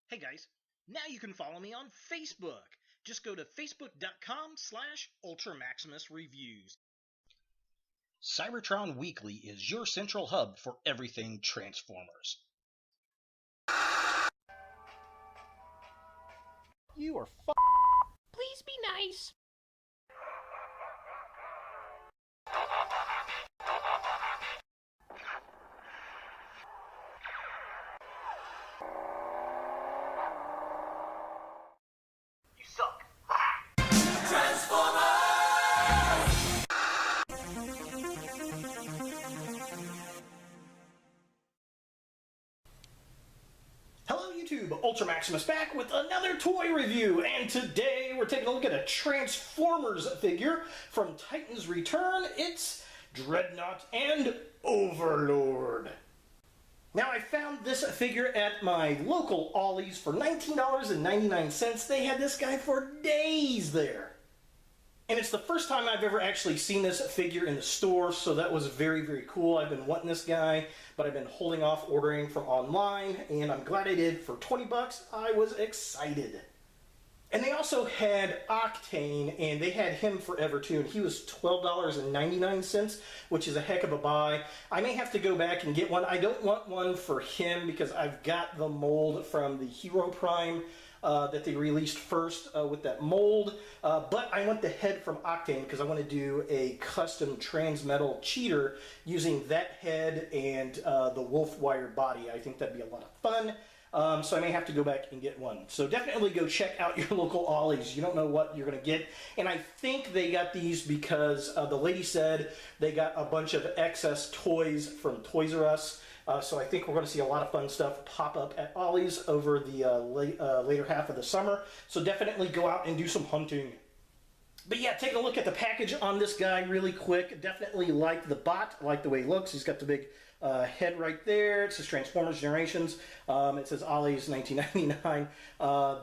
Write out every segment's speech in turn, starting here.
Hey guys, now you can follow me on Facebook. Just go to facebook.com/UltraMaximusReviews. Cybertron Weekly is your central hub for everything Transformers. You are Please be nice. You suck. Hello YouTube, Ultra Maximus back with another toy review, and today we're taking a look at a Transformers figure from Titan's Return. It's Dreadnought and Overlord. Now I found this figure at my local Ollie's for $19.99. They had this guy for days there. And it's the first time I've ever actually seen this figure in the store, so that was very, very cool. I've been wanting this guy, but I've been holding off ordering from online, and I'm glad I did. For 20 bucks, I was excited. And they also had Octane, and they had him forever too, and he was $12.99, which is a heck of a buy. I may have to go back and get one. I don't want one for him because I've got the mold from the Hero Prime that they released first with that mold, but I want the head from Octane because I want to do a custom Transmetal cheater using that head and the wolf wire body. I think that'd be a lot of fun. So I may have to go back and get one. So definitely go check out your local Ollie's. You don't know what you're going to get. And I think they got these because the lady said they got a bunch of excess toys from Toys R Us. So I think we're going to see a lot of fun stuff pop up at Ollie's over the later half of the summer. So definitely go out and do some hunting. But yeah, take a look at the package on this guy really quick. Definitely like the bot, like the way he looks. He's got the big head right there. It says Transformers Generations. It says Ollie's 1999.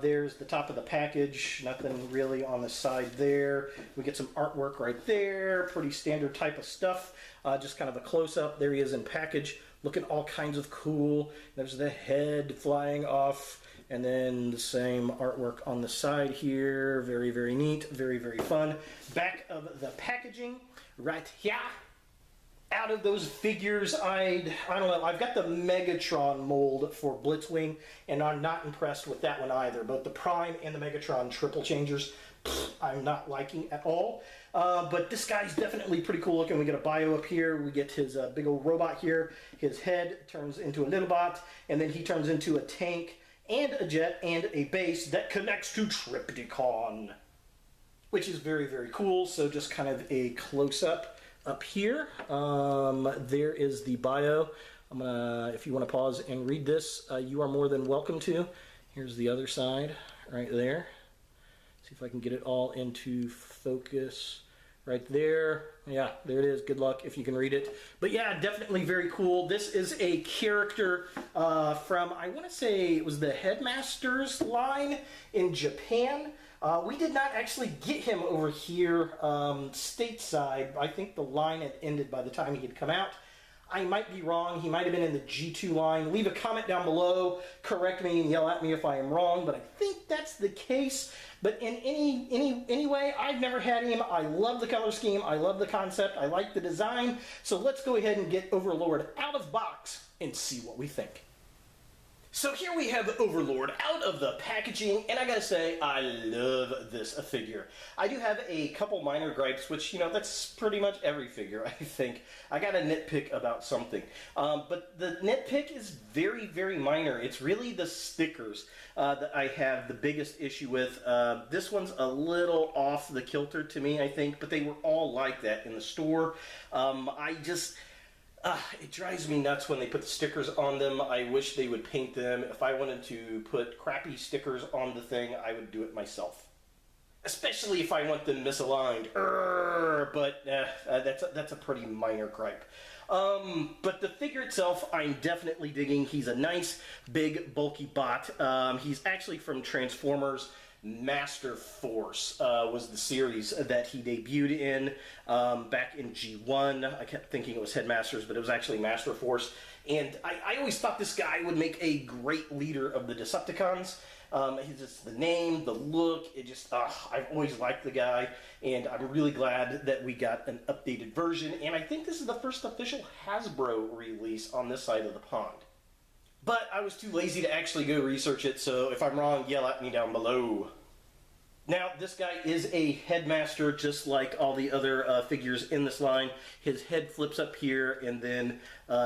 There's the top of the package. Nothing really on the side there. We get some artwork right there. Pretty standard type of stuff. Just kind of a close-up. There he is in package. Looking all kinds of cool. There's the head flying off. And then the same artwork on the side here. Very, very neat. Very, very fun. Back of the packaging right here. Out of those figures, I don't know. I've got the Megatron mold for Blitzwing, and I'm not impressed with that one either. Both the Prime and the Megatron triple changers, I'm not liking at all. But this guy's definitely pretty cool looking. We get a bio up here. We get his big old robot here. His head turns into a little bot, and then he turns into a tank and a jet and a base that connects to Decepticon, which is very, very cool. So just kind of a close-up up here. There is the bio. I'm gonna, if you want to pause and read this, you are more than welcome to. Here's the other side right there. See if I can get it all into focus right there. Yeah, there it is. Good luck if you can read it. But yeah, definitely very cool. This is a character from, I want to say it was the Headmasters line in Japan. We did not actually get him over here stateside. I think the line had ended by the time he had come out. I might be wrong. He might have been in the G2 line. Leave a comment down below. Correct me and yell at me if I am wrong, but I think that's the case. But in any way, I've never had him. I love the color scheme. I love the concept. I like the design. So let's go ahead and get Overlord out of box and see what we think. So here we have Overlord out of the packaging, and I gotta say, I love this figure. I do have a couple minor gripes, which, you know, that's pretty much every figure, I think. I got a nitpick about something. But the nitpick is very, very minor. It's really the stickers that I have the biggest issue with. This one's a little off the kilter to me, I think, but they were all like that in the store. It drives me nuts when they put the stickers on them. I wish they would paint them. If I wanted to put crappy stickers on the thing, I would do it myself. Especially if I want them misaligned. But that's a pretty minor gripe. But the figure itself, I'm definitely digging. He's a nice, big, bulky bot. He's actually from Transformers Master Force was the series that he debuted in back in G1. I kept thinking it was Headmasters, but it was actually Master Force. And I always thought this guy would make a great leader of the Decepticons. He's just the name, the look, it just, I've always liked the guy, and I'm really glad that we got an updated version, and I think this is the first official Hasbro release on this side of the pond. But I was too lazy to actually go research it, so if I'm wrong, yell at me down below. Now, this guy is a Headmaster, just like all the other figures in this line. His head flips up here, and then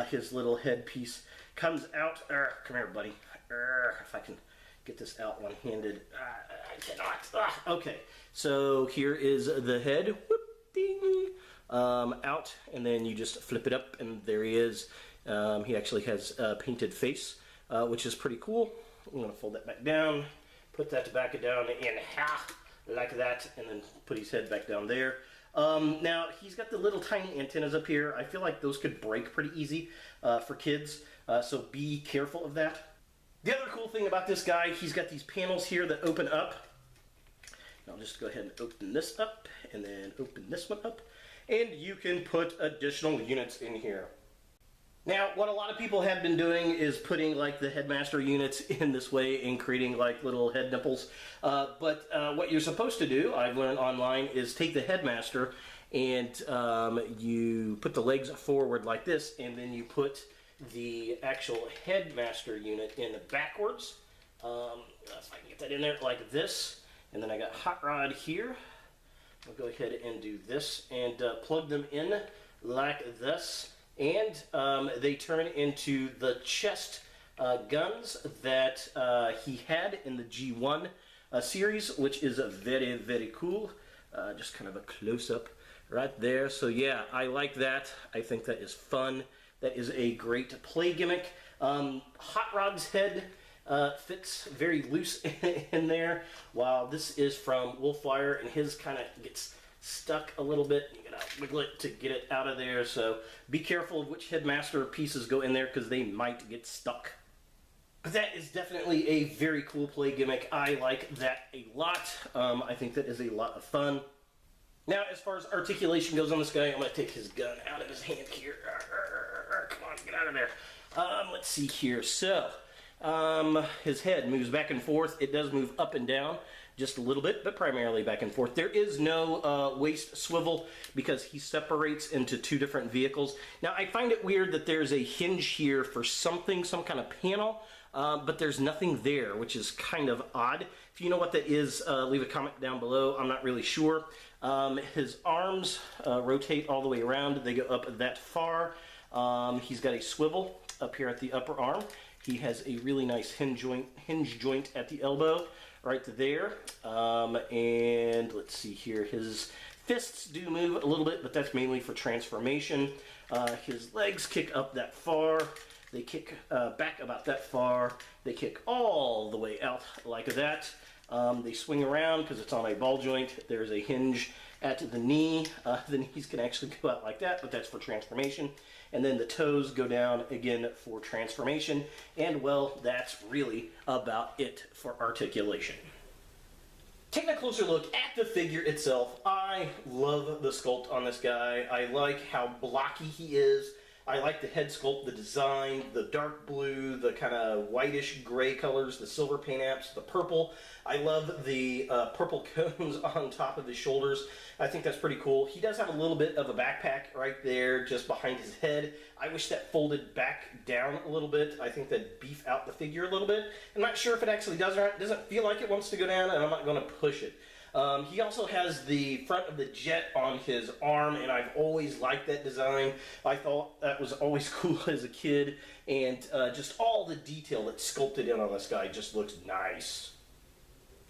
his little headpiece comes out. Come here, buddy. If I can get this out one-handed. I cannot. Okay, so here is the head. Whoop, ding. Out, and then you just flip it up, and there he is. He actually has a painted face, which is pretty cool. I'm going to fold that back down, put that back down in half, like that, and then put his head back down there. Now, he's got the little tiny antennas up here. I feel like those could break pretty easy for kids, so be careful of that. The other cool thing about this guy, he's got these panels here that open up. I'll just go ahead and open this up, and then open this one up, and you can put additional units in here. Now, what a lot of people have been doing is putting like the Headmaster units in this way and creating like little head nipples. But what you're supposed to do, I've learned online, is take the Headmaster and you put the legs forward like this, and then you put the actual Headmaster unit in backwards. If I can get that in there like this, and then I got Hot Rod here. I'll go ahead and do this and plug them in like this, and they turn into the chest guns that he had in the G1 series, which is very, very cool. Just kind of a close-up right there. So yeah, I like that. I think that is fun. That is a great play gimmick. Hot Rod's head fits very loose in there, while this is from Wolfwire, and his kind of gets stuck a little bit. You gotta wiggle it to get it out of there, so be careful of which Headmaster pieces go in there, because they might get stuck. But that is definitely a very cool play gimmick. I like that a lot. I think that is a lot of fun. Now, as far as articulation goes on this guy, I'm going to take his gun out of his hand here. Come on, get out of there. Let's see here. So, his head moves back and forth. It does move up and down just a little bit, but primarily back and forth. There is no waist swivel because he separates into two different vehicles. Now, I find it weird that there's a hinge here for something, some kind of panel, but there's nothing there, which is kind of odd. If you know what that is, leave a comment down below. I'm not really sure. His arms rotate all the way around. They go up that far. He's got a swivel up here at the upper arm. He has a really nice hinge joint at the elbow right there. And let's see here. His fists do move a little bit, but that's mainly for transformation. His legs kick up that far. They kick back about that far. They kick all the way out like that. They swing around because it's on a ball joint. There's a hinge at the knee. The knees can actually go out like that, but that's for transformation. And then the toes go down again for transformation. And well, that's really about it for articulation. Taking a closer look at the figure itself, I love the sculpt on this guy. I like how blocky he is. I like the head sculpt, the design, the dark blue, the kind of whitish gray colors, the silver paint apps, the purple. I love the purple cones on top of his shoulders. I think that's pretty cool. He does have a little bit of a backpack right there just behind his head. I wish that folded back down a little bit. I think that'd beef out the figure a little bit. I'm not sure if it actually does or not. It doesn't feel like it wants to go down, and I'm not going to push it. He also has the front of the jet on his arm, and I've always liked that design. I thought that was always cool as a kid, and just all the detail that's sculpted in on this guy just looks nice.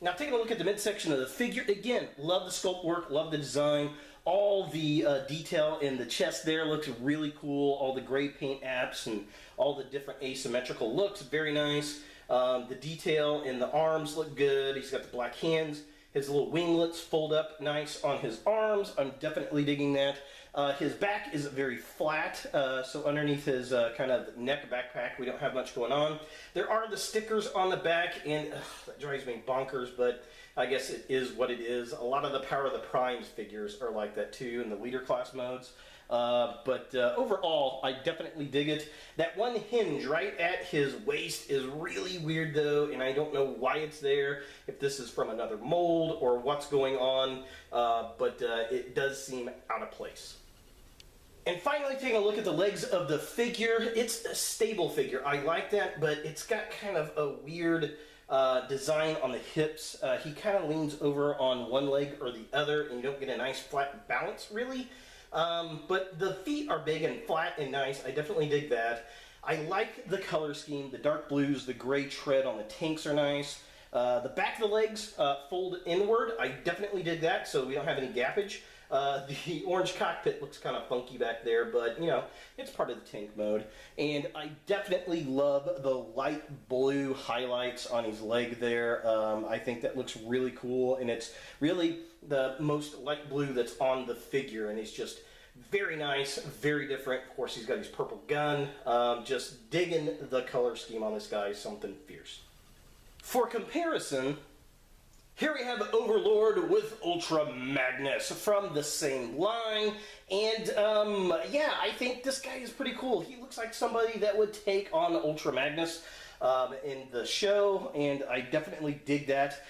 Now, taking a look at the midsection of the figure, again, love the sculpt work, love the design. All the detail in the chest there looks really cool. All the gray paint apps and all the different asymmetrical looks, very nice. The detail in the arms look good. He's got the black hands. His little winglets fold up nice on his arms. I'm definitely digging that. His back is very flat, so underneath his kind of neck backpack, we don't have much going on. There are the stickers on the back, and that drives me bonkers, but I guess it is what it is. A lot of the Power of the Primes figures are like that too in the leader class modes. But overall, I definitely dig it. That one hinge right at his waist is really weird though, and I don't know why it's there, if this is from another mold or what's going on, but it does seem out of place. And finally, taking a look at the legs of the figure, it's a stable figure. I like that, but it's got kind of a weird design on the hips. He kind of leans over on one leg or the other, and you don't get a nice flat balance, really. But the feet are big and flat and nice. I definitely dig that. I like the color scheme. The dark blues, the gray tread on the tanks are nice. The back of the legs fold inward. I definitely dig that, so we don't have any gappage. The orange cockpit looks kind of funky back there, but, you know, it's part of the tank mode. And I definitely love the light blue highlights on his leg there. I think that looks really cool, and it's really the most light blue that's on the figure, and it's just very nice, very different. Of course, he's got his purple gun. Just digging the color scheme on this guy, something fierce. For comparison, here we have Overlord with Ultra Magnus from the same line, and yeah, I think this guy is pretty cool. He looks like somebody that would take on Ultra Magnus in the show, and I definitely dig that.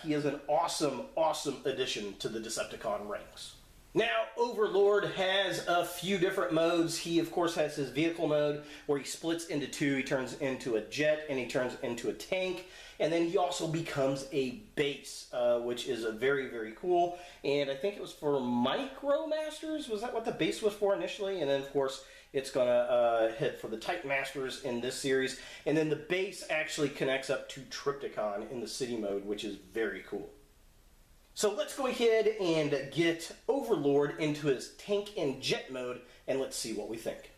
He is an awesome, awesome addition to the Decepticon ranks. Now, Overlord has a few different modes. He, of course, has his vehicle mode where he splits into two. He turns into a jet and he turns into a tank. And then he also becomes a base, which is a very, very cool. And I think it was for Micro Masters. Was that what the base was for initially? And then, of course, it's going to head for the Titan Masters in this series. And then the base actually connects up to Tripticon in the city mode, which is very cool. So let's go ahead and get Overlord into his tank and jet mode, and let's see what we think.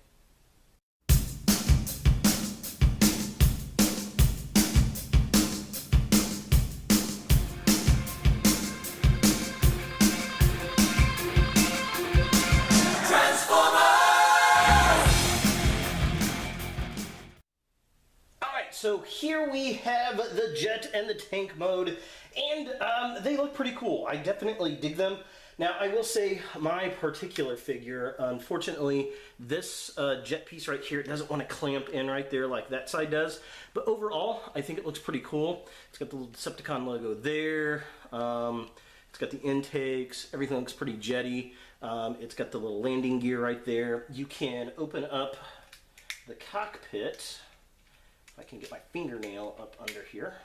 So here we have the jet and the tank mode, and they look pretty cool. I definitely dig them. Now, I will say my particular figure, unfortunately, this jet piece right here doesn't want to clamp in right there like that side does. But overall, I think it looks pretty cool. It's got the little Decepticon logo there. It's got the intakes. Everything looks pretty jetty. It's got the little landing gear right there. You can open up the cockpit. I can get my fingernail up under here,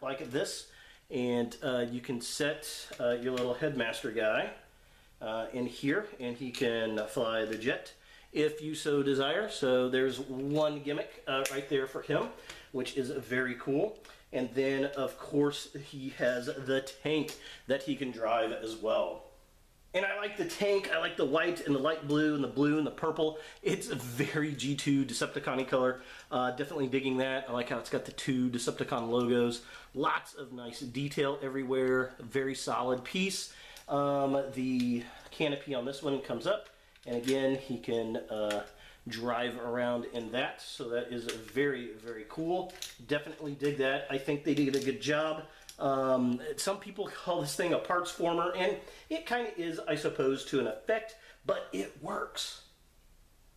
like this, and you can set your little headmaster guy in here, and he can fly the jet if you so desire. So there's one gimmick right there for him, which is very cool. And then, of course, he has the tank that he can drive as well. And I like the tank. I like the white and the light blue and the purple. It's a very G2 Decepticon-y color. Definitely digging that. I like how it's got the two Decepticon logos. Lots of nice detail everywhere. Very solid piece. The canopy on this one comes up. And again, he can drive around in that. So that is very, very cool. Definitely dig that. I think they did a good job. Some people call this thing a parts former, and it kind of is, I suppose, to an effect, but it works.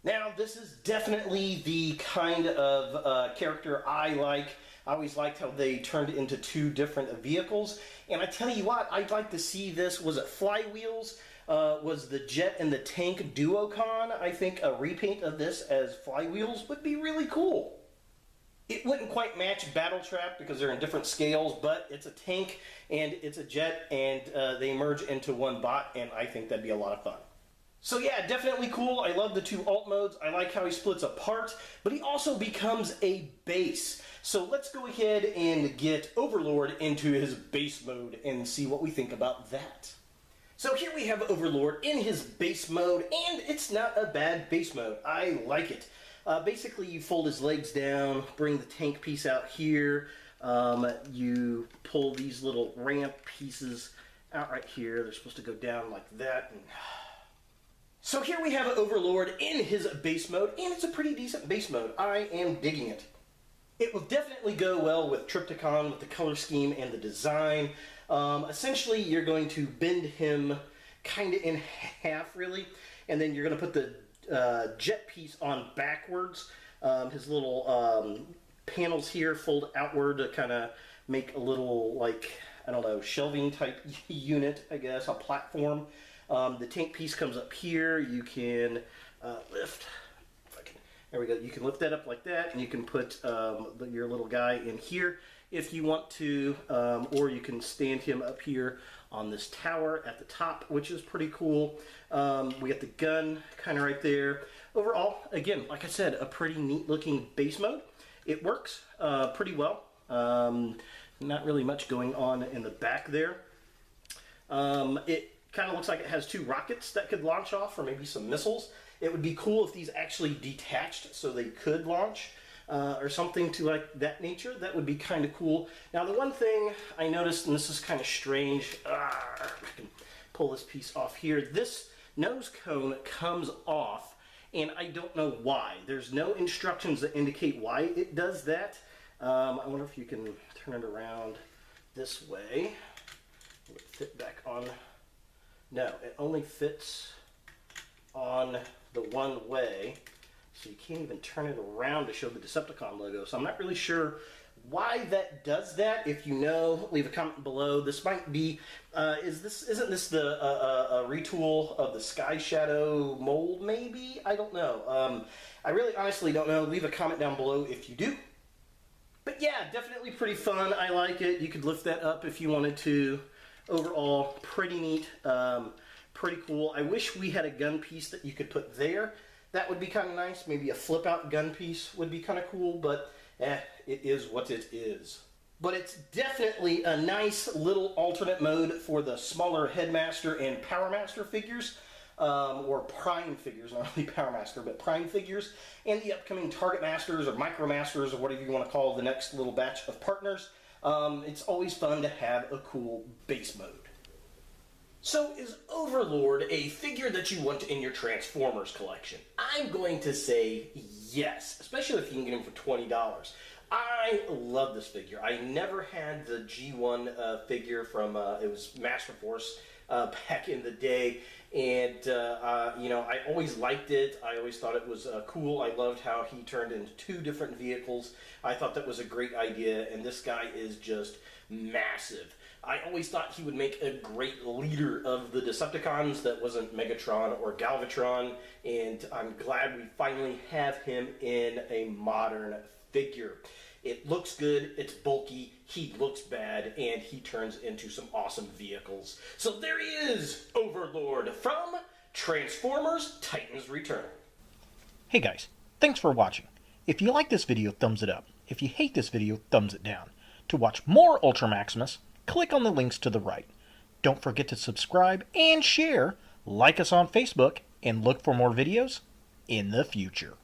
Now, this is definitely the kind of character I like. I always liked how they turned it into two different vehicles, and I tell you what, I'd like to see this. Was it Flywheels? Was the jet and the tank Duocon? I think a repaint of this as Flywheels would be really cool. It wouldn't quite match Battle Trap because they're in different scales, but it's a tank and it's a jet, and they merge into one bot, and I think that'd be a lot of fun. So yeah, definitely cool. I love the two alt modes. I like how he splits apart, but he also becomes a base. So let's go ahead and get Overlord into his base mode and see what we think about that. So here we have Overlord in his base mode, and it's not a bad base mode. I like it. Basically, you fold his legs down, bring the tank piece out here. You pull these little ramp pieces out right here. They're supposed to go down like that. And so here we have Overlord in his base mode, and it's a pretty decent base mode. I am digging it. It will definitely go well with Decepticon, with the color scheme and the design. Essentially, you're going to bend him kind of in half, really, and then you're going to put the jet piece on backwards. His little panels here fold outward to kind of make a little, like, I don't know, shelving type unit, I guess, a platform. The tank piece comes up here. You can lift. There we go. You can lift that up like that, and you can put your little guy in here if you want to, or you can stand him up here on this tower at the top, which is pretty cool. We got the gun kind of right there. Overall, again, like I said, a pretty neat looking base mode. It works pretty well. Not really much going on in the back there. It kind of looks like it has 2 rockets that could launch off, or maybe some missiles. It would be cool if these actually detached so they could launch, or something to like that nature. That would be kind of cool. Now, the one thing I noticed, and this is kind of strange, I can pull this piece off here. This nose cone comes off, and I don't know why. There's no instructions that indicate why it does that. I wonder if you can turn it around this way. Would it fit back on? No, it only fits on the one way, so you can't even turn it around to show the Decepticon logo. So I'm not really sure why that does that. If you know, leave a comment below. This might be, isn't this the retool of the Sky Shadow mold? Maybe, I don't know. I really honestly don't know. Leave a comment down below if you do. But yeah, definitely pretty fun. I like it. You could lift that up if you wanted to. Overall, pretty neat. Pretty cool. I wish we had a gun piece that you could put there. That would be kind of nice. Maybe a flip out gun piece would be kind of cool, but it is what it is. But it's definitely a nice little alternate mode for the smaller Headmaster and Power Master figures, or Prime figures, not really Power Master, but Prime figures, and the upcoming Target Masters or Micro Masters or whatever you want to call the next little batch of partners. It's always fun to have a cool base mode. So is Overlord a figure that you want in your Transformers collection? I'm going to say yes, especially if you can get him for $20. I love this figure. I never had the G1 figure from, it was Master Force back in the day, and you know, I always liked it. I always thought it was cool. I loved how he turned into 2 different vehicles. I thought that was a great idea, and this guy is just massive. I always thought he would make a great leader of the Decepticons that wasn't Megatron or Galvatron, and I'm glad we finally have him in a modern figure. It looks good, it's bulky, he looks bad, and he turns into some awesome vehicles. So there he is, Overlord from Transformers Titans Return. Hey guys, thanks for watching. If you like this video, thumbs it up. If you hate this video, thumbs it down. To watch more Ultra Maximus, click on the links to the right. Don't forget to subscribe and share, like us on Facebook, and look for more videos in the future.